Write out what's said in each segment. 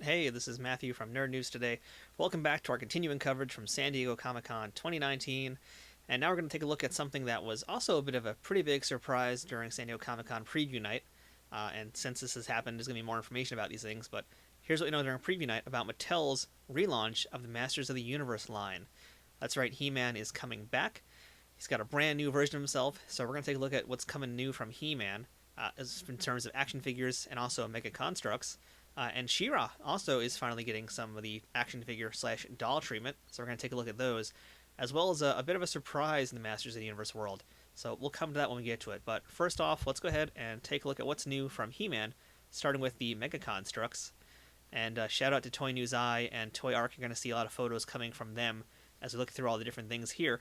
Hey, this is Matthew from Nerd News Today. Welcome back to our continuing coverage from San Diego Comic-Con 2019. And now we're going to take a look at something that was also a bit of a pretty big surprise during San Diego Comic-Con preview night. And since this has happened, there's going to be more information about these things. But here's what we know during preview night about Mattel's relaunch of the Masters of the Universe line. That's right, He-Man is coming back. He's got a brand new version of himself. So we're going to take a look at what's coming new from He-Man in terms of action figures and also Mega Construx. And Shira also is finally getting some of the action figure / doll treatment, so we're going to take a look at those, as well as a bit of a surprise in the Masters of the Universe world. So we'll come to that when we get to it. But first off, let's go ahead and take a look at what's new from He-Man, starting with the Mega Construx. And shout out to Toy News Eye and Toy Arc. You're going to see a lot of photos coming from them as we look through all the different things here.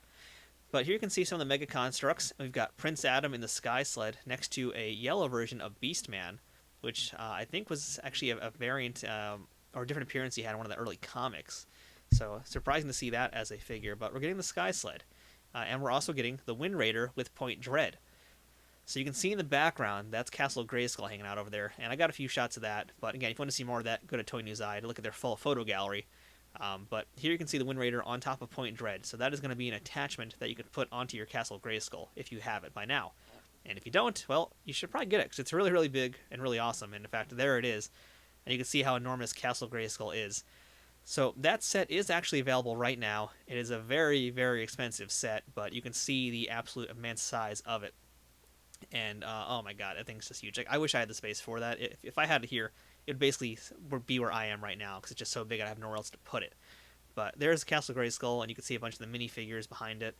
But here you can see some of the Mega Construx. We've got Prince Adam in the Sky Sled next to a yellow version of Beastman, which I think was actually a variant or a different appearance he had in one of the early comics. So surprising to see that as a figure, but we're getting the Sky Sled. And we're also getting the Wind Raider with Point Dread. So you can see in the background, that's Castle Grayskull hanging out over there, and I got a few shots of that. But again, if you want to see more of that, go to Toy News Eye to look at their full photo gallery. But here you can see the Wind Raider on top of Point Dread, so that is going to be an attachment that you could put onto your Castle Grayskull if you have it by now. And if you don't, well, you should probably get it, because it's really, really big and really awesome. And in fact, there it is. And you can see how enormous Castle Grayskull is. So that set is actually available right now. It is a very, very expensive set, but you can see the absolute immense size of it. And, oh my god, that thing's just huge. Like, I wish I had the space for that. If I had it here, it would basically be where I am right now, because it's just so big I have nowhere else to put it. But there's Castle Grayskull, and you can see a bunch of the minifigures behind it.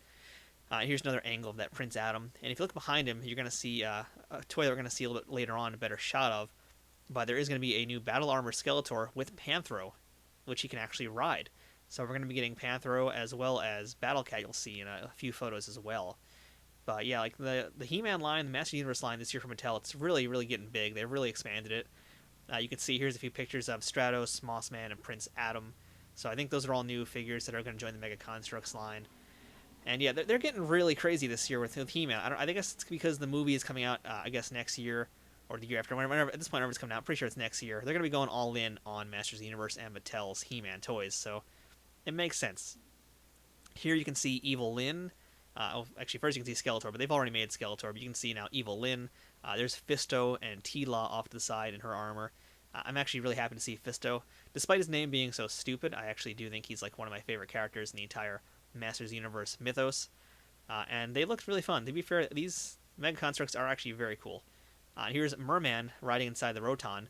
Here's another angle of that Prince Adam. And if you look behind him, you're going to see a toy that we're going to see a little bit later on, a better shot of. But there is going to be a new Battle Armor Skeletor with Panthro, which he can actually ride. So we're going to be getting Panthro as well as Battle Cat, you'll see in a few photos as well. But yeah, like the He-Man line, the Master Universe line this year from Mattel, it's really, really getting big. They've really expanded it. You can see here's a few pictures of Stratos, Mossman, and Prince Adam. So I think those are all new figures that are going to join the Mega Construx line. And yeah, they're getting really crazy this year with He-Man. I think it's because the movie is coming out, I guess, next year or the year after. Whenever, at this point, whenever it's coming out, I'm pretty sure it's next year. They're going to be going all in on Masters of the Universe and Mattel's He-Man toys, so it makes sense. Here you can see Evil Lyn. Actually, first you can see Skeletor, but they've already made Skeletor. But you can see now Evil Lyn. There's Fisto and T-Law off to the side in her armor. I'm actually really happy to see Fisto. Despite his name being so stupid, I actually do think he's like one of my favorite characters in the entire Masters Universe mythos, and they looked really fun. To be fair, these Mega Constructs are actually very cool. Here's Merman riding inside the Roton,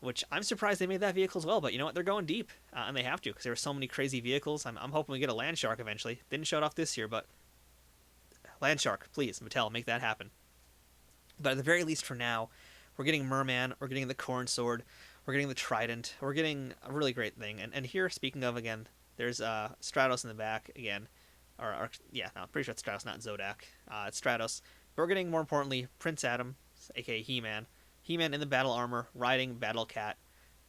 which I'm surprised they made that vehicle as well, but you know what, they're going deep, and they have to, because there were so many crazy vehicles. I'm hoping we get a Land Shark eventually. Didn't show it off this year, but Land Shark, please, Mattel, make that happen. But at the very least for now, we're getting Merman, we're getting the Corn Sword, we're getting the Trident, we're getting a really great thing. And here, speaking of, again, there's Stratos in the back again, yeah, no, I'm pretty sure it's Stratos, not Zodak. It's Stratos. But we're getting, more importantly, Prince Adam, aka He-Man. He-Man in the battle armor, riding Battle Cat.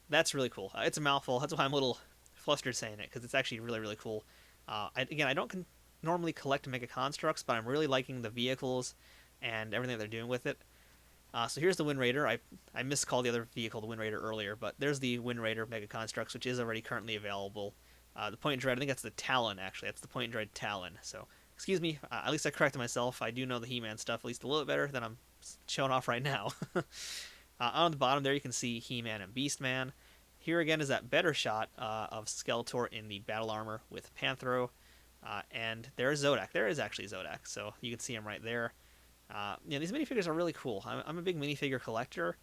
That's really cool. It's a mouthful. That's why I'm a little flustered saying it, because it's actually really, really cool. I don't normally collect Mega Constructs, but I'm really liking the vehicles and everything that they're doing with it. So here's the Wind Raider. I miscalled the other vehicle the Wind Raider earlier, but there's the Wind Raider Mega Constructs, which is already currently available. The Point Dread, I think that's the Talon, actually. That's the Point Dread Talon. So, excuse me, at least I corrected myself. I do know the He-Man stuff at least a little bit better than I'm showing off right now. On the bottom there, you can see He-Man and Beastman. Here again is that better shot of Skeletor in the battle armor with Panthro. And there's Zodak. There is actually Zodak, so you can see him right there. These minifigures are really cool. I'm a big minifigure collector.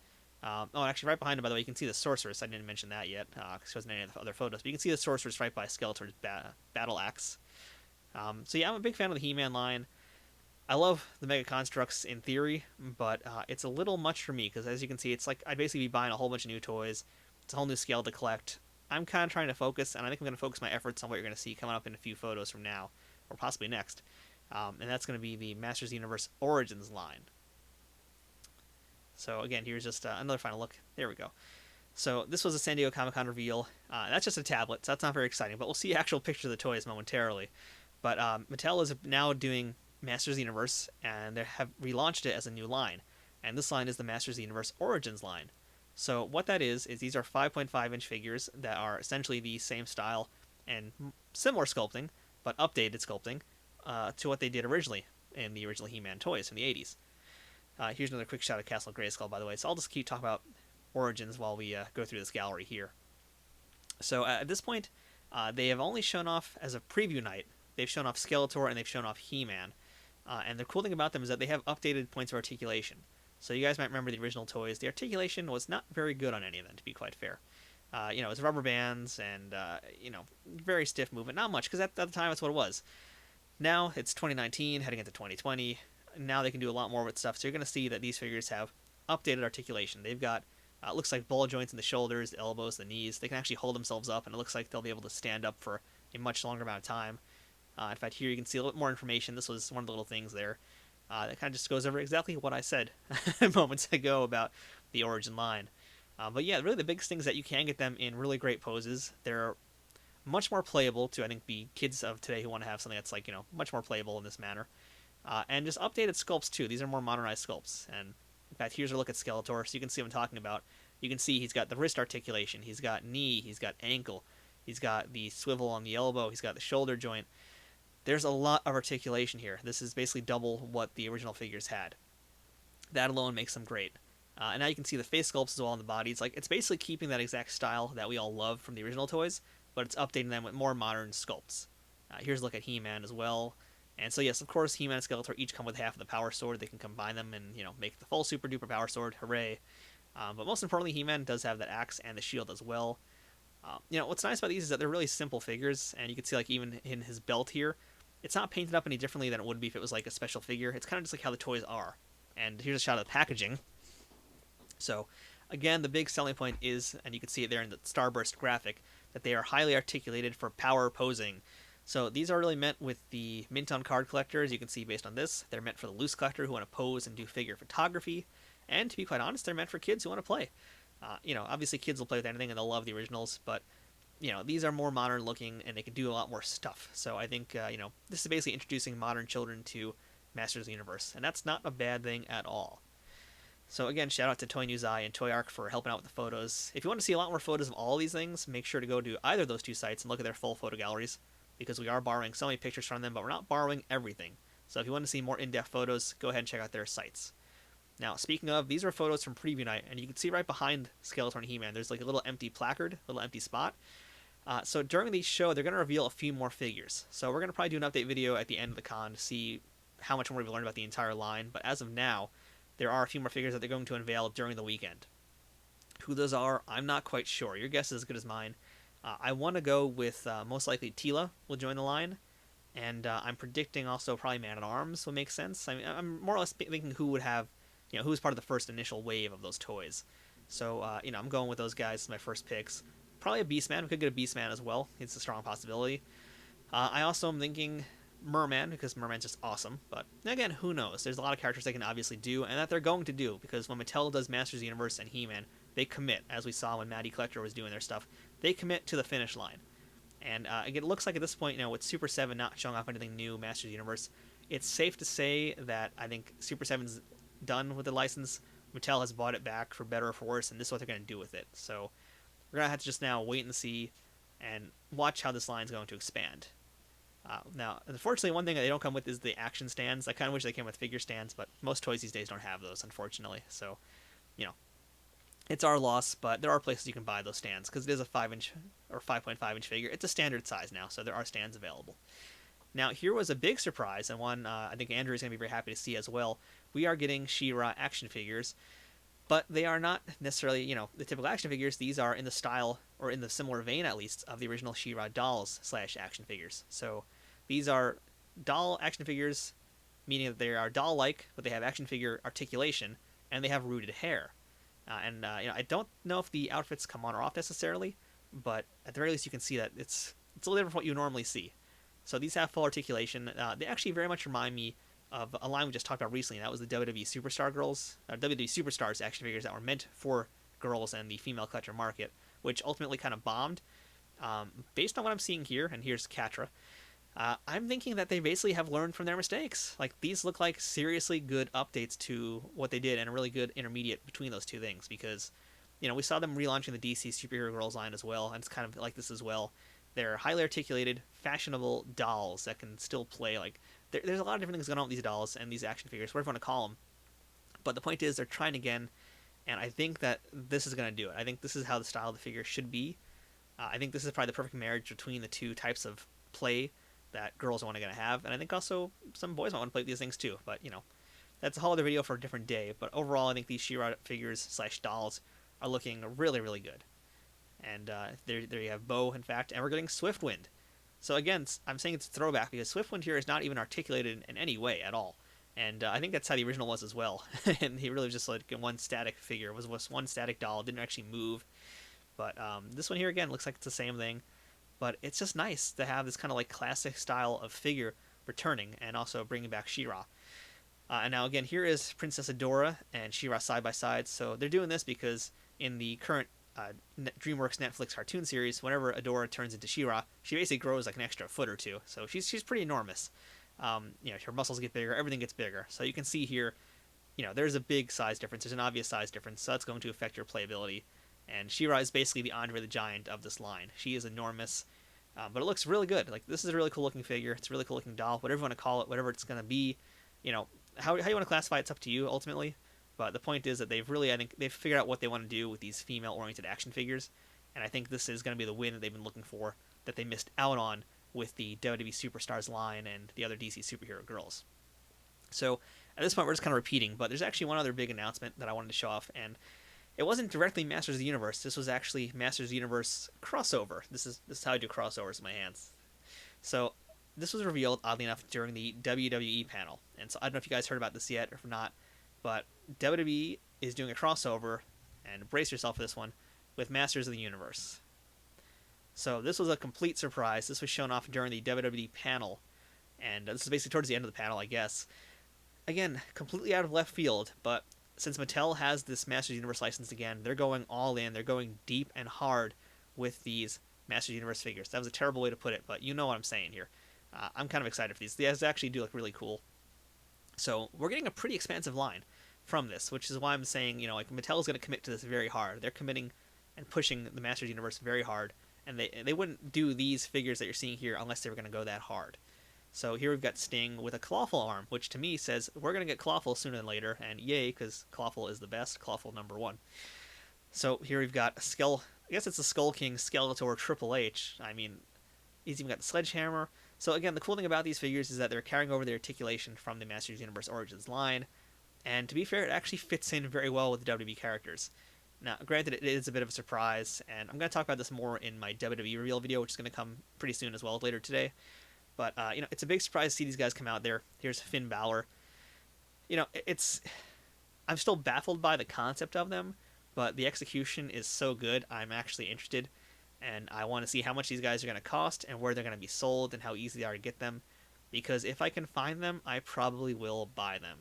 Actually, right behind him, by the way, you can see the Sorceress. I didn't mention that yet, because there wasn't any of the other photos. But you can see the Sorceress right by Skeletor's battle axe. So yeah, I'm a big fan of the He-Man line. I love the Mega Constructs in theory, but it's a little much for me, because as you can see, it's like I'd basically be buying a whole bunch of new toys. It's a whole new scale to collect. I'm kind of trying to focus, and I think I'm going to focus my efforts on what you're going to see coming up in a few photos from now, or possibly next. And that's going to be the Masters Universe Origins line. So again, here's just another final look. There we go. So this was a San Diego Comic-Con reveal. That's just a tablet, so that's not very exciting, but we'll see actual pictures of the toys momentarily. But Mattel is now doing Masters of the Universe, and they have relaunched it as a new line. And this line is the Masters of the Universe Origins line. So what that is these are 5.5-inch figures that are essentially the same style and similar sculpting, but updated sculpting to what they did originally in the original He-Man toys from the 80s. Here's another quick shot of Castle Grayskull, by the way. So I'll just keep talking about origins while we go through this gallery here. So at this point, they have only shown off, as a preview night, they've shown off Skeletor and they've shown off He-Man. And the cool thing about them is that they have updated points of articulation. So you guys might remember the original toys. The articulation was not very good on any of them, to be quite fair. It was rubber bands and, very stiff movement. Not much, because at the time that's what it was. Now it's 2019, heading into 2020. Now they can do a lot more with stuff. So you're going to see that these figures have updated articulation. They've got, looks like ball joints in the shoulders, the elbows, the knees. They can actually hold themselves up, and it looks like they'll be able to stand up for a much longer amount of time. In fact, here you can see a little bit more information. This was one of the little things there. That kind of just goes over exactly what I said moments ago about the origin line. But yeah, really the biggest thing is that you can get them in really great poses. They're much more playable to, I think, the kids of today who want to have something that's like, much more playable in this manner. And just updated sculpts too. These are more modernized sculpts. And in fact, here's a look at Skeletor, so you can see what I'm talking about. You can see he's got the wrist articulation, he's got knee, he's got ankle, he's got the swivel on the elbow, he's got the shoulder joint. There's a lot of articulation here. This is basically double what the original figures had. That alone makes them great. And now you can see the face sculpts as well on the body. It's basically keeping that exact style that we all love from the original toys, but it's updating them with more modern sculpts. Here's a look at He-Man as well. And so yes, of course, He-Man and Skeletor each come with half of the power sword. They can combine them and, make the full super duper power sword. Hooray. But most importantly, He-Man does have that axe and the shield as well. What's nice about these is that they're really simple figures, and you can see, like, even in his belt here, it's not painted up any differently than it would be if it was like a special figure. It's kind of just like how the toys are. And here's a shot of the packaging. So, again, the big selling point is, and you can see it there in the Starburst graphic, that they are highly articulated for power posing. So these are really meant with the mint on card collectors. You can see based on this, they're meant for the loose collector who want to pose and do figure photography. And to be quite honest, they're meant for kids who want to play. Obviously kids will play with anything and they'll love the originals, but these are more modern looking and they can do a lot more stuff. So I think, this is basically introducing modern children to Masters of the Universe, and that's not a bad thing at all. So again, shout out to Toy News Eye and Toy Arc for helping out with the photos. If you want to see a lot more photos of all these things, make sure to go to either of those two sites and look at their full photo galleries, because we are borrowing so many pictures from them, but we're not borrowing everything. So if you want to see more in-depth photos, go ahead and check out their sites. Now, speaking of, these are photos from Preview Night, and you can see right behind Skeletor and He-Man, there's like a little empty placard, a little empty spot. So during the show, they're going to reveal a few more figures. So we're going to probably do an update video at the end of the con to see how much more we've learned about the entire line. But as of now, there are a few more figures that they're going to unveil during the weekend. Who those are, I'm not quite sure. Your guess is as good as mine. I want to go with most likely Teela will join the line. And I'm predicting also probably Man-at-Arms would make sense. I mean, I'm more or less thinking who would have, who was part of the first initial wave of those toys. So, I'm going with those guys as my first picks. Probably a Beastman. We could get a Beastman as well. It's a strong possibility. I also am thinking Merman, because Merman's just awesome. But again, who knows? There's a lot of characters they can obviously do, and that they're going to do, because when Mattel does Masters of the Universe and He-Man, they commit, as we saw when Matty Collector was doing their stuff. They commit to the finish line. And again, it looks like at this point, with Super 7 not showing off anything new, Masters of the Universe, it's safe to say that I think Super 7's done with the license. Mattel has bought it back for better or for worse, and this is what they're going to do with it. So we're going to have to just now wait and see and watch how this line's going to expand. Now, unfortunately, one thing that they don't come with is the action stands. I kind of wish they came with figure stands, but most toys these days don't have those, unfortunately. So, it's our loss, but there are places you can buy those stands, because it is a 5-inch or 5.5-inch figure. It's a standard size now, so there are stands available. Now, here was a big surprise, and one I think Andrew is going to be very happy to see as well. We are getting Shira action figures, but they are not necessarily, the typical action figures. These are in the style, or in the similar vein at least, of the original Shira dolls / action figures. So these are doll action figures, meaning that they are doll-like, but they have action figure articulation, and they have rooted hair. I don't know if the outfits come on or off necessarily, but at the very least you can see that it's a little different from what you normally see. So these have full articulation. They actually very much remind me of a line we just talked about recently. That was the WWE Superstar Girls, WWE Superstars action figures that were meant for girls and the female collector market, which ultimately kind of bombed. Based on what I'm seeing here, and here's Catra, I'm thinking that they basically have learned from their mistakes. Like, these look like seriously good updates to what they did, and a really good intermediate between those two things, because we saw them relaunching the DC Superhero Girls line as well, and it's kind of like this as well. They're highly articulated, fashionable dolls that can still play. Like there's a lot of different things going on with these dolls and these action figures, whatever you want to call them. But the point is, they're trying again, and I think that this is going to do it. I think this is how the style of the figure should be. I think this is probably the perfect marriage between the two types of play that girls are going to have, and I think also some boys might want to play these things too. But that's a whole other video for a different day. But overall, I think these Shira figures / dolls are looking really, really good. And there you have Bo, in fact, and we're getting Swiftwind. So again, I'm saying it's a throwback because Swiftwind here is not even articulated in any way at all. And I think that's how the original was as well. And he really was just like one static figure. It was one static doll. Didn't actually move. But this one here, again, looks like it's the same thing. But it's just nice to have this kind of like classic style of figure returning and also bringing back Shira. And now, again, here is Princess Adora and Shira side by side. So they're doing this because in the current DreamWorks Netflix cartoon series, whenever Adora turns into Shira, she basically grows like an extra foot or two. So she's pretty enormous. Her muscles get bigger, everything gets bigger. So you can see here, there's a big size difference. There's an obvious size difference, so that's going to affect your playability. And Shira is basically the Andre the Giant of this line. She is enormous, but it looks really good. Like, this is a really cool looking figure. It's a really cool looking doll, whatever you want to call it, whatever it's going to be. How you want to classify it's up to you ultimately. But the point is that I think they've figured out what they want to do with these female-oriented action figures. And I think this is going to be the win that they've been looking for, that they missed out on with the WWE Superstars line and the other DC Superhero Girls. So at this point, we're just kind of repeating, but there's actually one other big announcement that I wanted to show off, and it wasn't directly Masters of the Universe. This was actually Masters of the Universe crossover. This is how I do crossovers in my hands. So this was revealed, oddly enough, during the WWE panel. And so I don't know if you guys heard about this yet or not, but WWE is doing a crossover, and brace yourself for this one, with Masters of the Universe. So this was a complete surprise. This was shown off during the WWE panel, and this is basically towards the end of the panel, I guess. Again, completely out of left field, but since Mattel has this Masters Universe license again, they're going all in. They're going deep and hard with these Masters Universe figures. That was a terrible way to put it, but you know what I'm saying here. I'm kind of excited for these. These actually do look really cool. So we're getting a pretty expansive line from this, which is why I'm saying, Mattel is going to commit to this very hard. They're committing and pushing the Masters Universe very hard, and they wouldn't do these figures that you're seeing here unless they were going to go that hard. So here we've got Sting with a Clawful arm, which to me says we're going to get Clawful sooner than later, and yay, because Clawful is the best, Clawful #1. So here we've got I guess it's the Skull King Skeletor Triple H. I mean, he's even got the Sledgehammer. So again, the cool thing about these figures is that they're carrying over the articulation from the Masters Universe Origins line, and to be fair, it actually fits in very well with the WWE characters. Now, granted, it is a bit of a surprise, and I'm going to talk about this more in my WWE reveal video, which is going to come pretty soon as well, later today. But, it's a big surprise to see these guys come out there. Here's Finn Balor. I'm still baffled by the concept of them, but the execution is so good, I'm actually interested. And I want to see how much these guys are going to cost and where they're going to be sold and how easy they are to get them. Because if I can find them, I probably will buy them.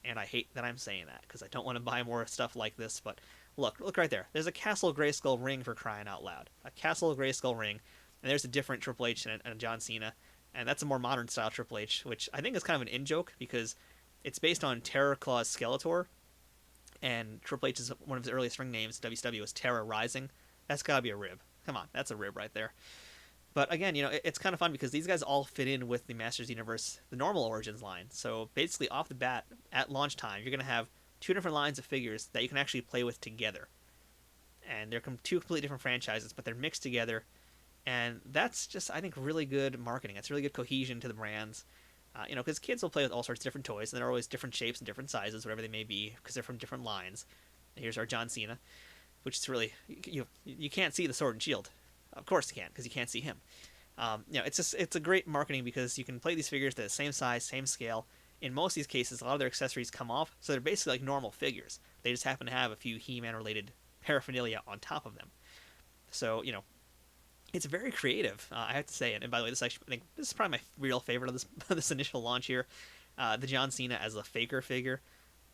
And I hate that I'm saying that, because I don't want to buy more stuff like this. But look right there. There's a Castle Grayskull ring, for crying out loud. A Castle Grayskull ring. And there's a different Triple H and a John Cena. And that's a more modern style Triple H, which I think is kind of an in-joke, because it's based on Terror Claw's Skeletor. And Triple H's one of his earliest ring names, WCW, was Terror Rising. That's got to be a rib. Come on, that's a rib right there. But again, it's kind of fun because these guys all fit in with the Masters Universe, the normal Origins line. So basically, off the bat, at launch time, you're going to have two different lines of figures that you can actually play with together. And they're two completely different franchises, but they're mixed together. And that's just, I think, really good marketing. It's really good cohesion to the brands. Because kids will play with all sorts of different toys, and they're always different shapes and different sizes, whatever they may be, because they're from different lines. And here's our John Cena, which is really, you can't see the sword and shield. Of course you can't, because you can't see him. It's a great marketing because you can play these figures at the same size, same scale. In most of these cases, a lot of their accessories come off, so they're basically like normal figures. They just happen to have a few He-Man related paraphernalia on top of them. So, it's very creative, I have to say. And by the way, I think this is probably my real favorite of this initial launch here. The John Cena as a faker figure.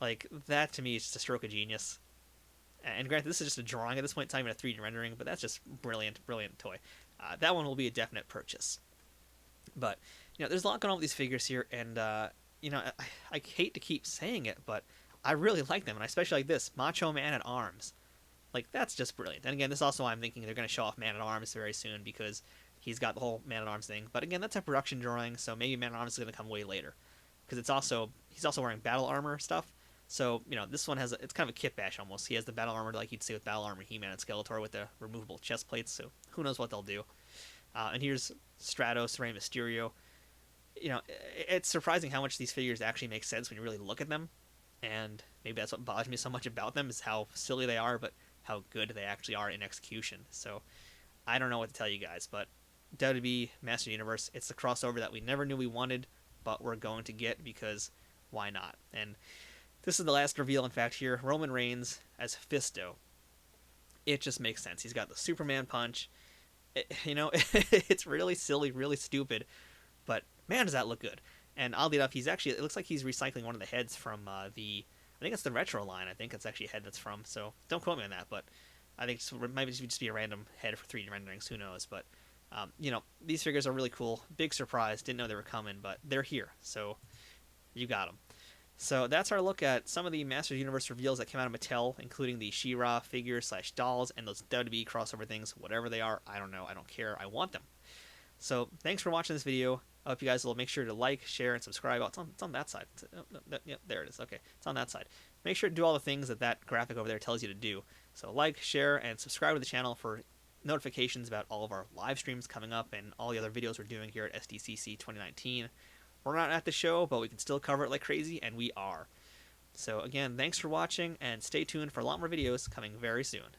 Like, that to me is just a stroke of genius. And granted, this is just a drawing at this point. It's not even a 3D rendering, but that's just brilliant toy. That one will be a definite purchase. But, there's a lot going on with these figures here, and, I hate to keep saying it, but I really like them, and I especially like this, Macho Man at Arms. Like, that's just brilliant. And again, this is also why I'm thinking they're going to show off Man-at-Arms very soon, because he's got the whole Man-at-Arms thing. But again, that's a production drawing, so maybe Man-at-Arms is going to come way later. Because he's also wearing battle armor stuff. So, this one it's kind of a kit bash almost. He has the battle armor like you'd see with Battle Armor He-Man and Skeletor with the removable chest plates, so who knows what they'll do. And here's Stratos Rey Mysterio. It's surprising how much these figures actually make sense when you really look at them. And maybe that's what bothers me so much about them, is how silly they are, but how good they actually are in execution. So, I don't know what to tell you guys, but WWE Master Universe, it's the crossover that we never knew we wanted, but we're going to get, because why not? And this is the last reveal, in fact, here. Roman Reigns as Fisto. It just makes sense. He's got the Superman punch. It's really silly, really stupid, but man, does that look good. And oddly enough, it looks like he's recycling one of the heads from I think it's the retro line. I think it's actually a head that's from, so don't quote me on that, but I think it might just be a random head for 3D renderings, who knows, but these figures are really cool. Big surprise, didn't know they were coming, but they're here, so you got them. So that's our look at some of the Masters Universe reveals that came out of Mattel, including the Shira figures / dolls and those WWE crossover things, whatever they are. I don't know. I don't care. I want them. So thanks for watching this video. I hope you guys will make sure to like, share, and subscribe. Oh, it's on that side. Yep, there it is. Okay, it's on that side. Make sure to do all the things that graphic over there tells you to do. So like, share, and subscribe to the channel for notifications about all of our live streams coming up and all the other videos we're doing here at SDCC 2019. We're not at the show, but we can still cover it like crazy, and we are. So again, thanks for watching, and stay tuned for a lot more videos coming very soon.